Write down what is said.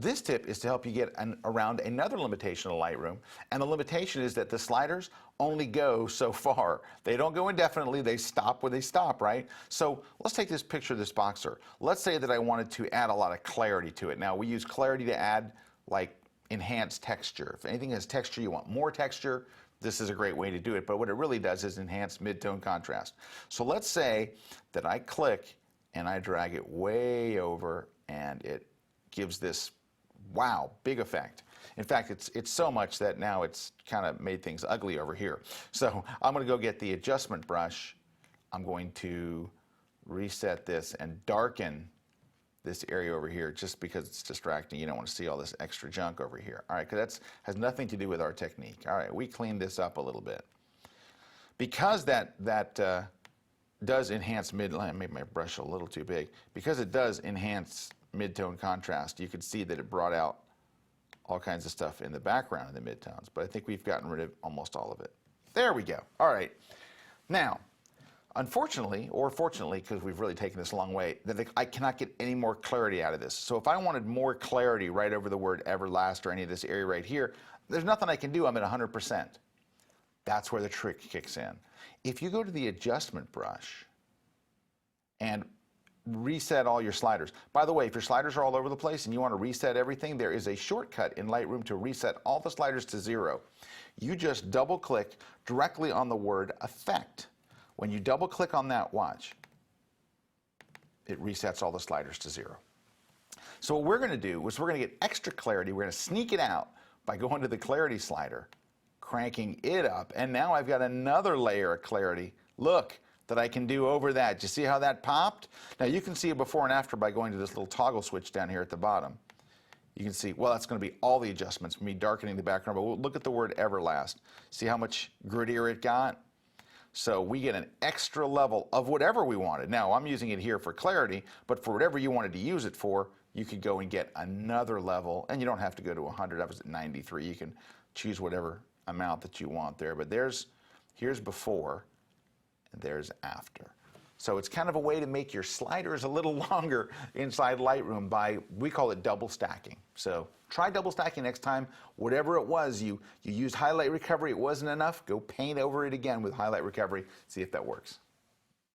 This tip is to help you get around another limitation of Lightroom, and the limitation is that the sliders only go so far. They don't go indefinitely, they stop where they stop, right? So let's take this picture of this boxer. Let's say that I wanted to add a lot of clarity to it. Now we use clarity to add like enhanced texture. If anything has texture, you want more texture, this is a great way to do it, but what it really does is enhance mid-tone contrast. So let's say that I click and I drag it way over and it gives this wow, big effect. In fact, it's so much that now it's kind of made things ugly over here. So I'm going to go get the adjustment brush. I'm going to reset this and darken this area over here just because it's distracting. You don't want to see all this extra junk over here. All right, because that has nothing to do with our technique. All right, we cleaned this up a little bit. Because that does enhance I made my brush a little too big. Because it does enhance mid-tone contrast, you can see that it brought out all kinds of stuff in the background in the midtones, but I think we've gotten rid of almost all of it. There we go. All right. Now, unfortunately, or fortunately, because we've really taken this a long way, that I cannot get any more clarity out of this. So if I wanted more clarity right over the word Everlast or any of this area right here, there's nothing I can do. I'm at 100%. That's where the trick kicks in. If you go to the adjustment brush and reset all your sliders. By the way, if your sliders are all over the place and you want to reset everything, there is a shortcut in Lightroom to reset all the sliders to 0. You just double click directly on the word effect. When you double click on that, watch, it resets all the sliders to 0. So what we're going to do is we're going to get extra clarity. We're going to sneak it out by going to the clarity slider, cranking it up, and now I've got another layer of clarity. Look, that I can do over that. Do you see how that popped? Now you can see a before and after by going to this little toggle switch down here at the bottom. You can see, well, that's going to be all the adjustments, me darkening the background, but we'll look at the word Everlast. See how much grittier it got? So we get an extra level of whatever we wanted. Now I'm using it here for clarity, but for whatever you wanted to use it for, you could go and get another level, and you don't have to go to 100. I was at 93. You can choose whatever amount that you want there, but here's before, and there's after. So it's kind of a way to make your sliders a little longer inside Lightroom by, we call it double stacking. So try double stacking next time. Whatever it was, you used highlight recovery, it wasn't enough, go paint over it again with highlight recovery, see if that works.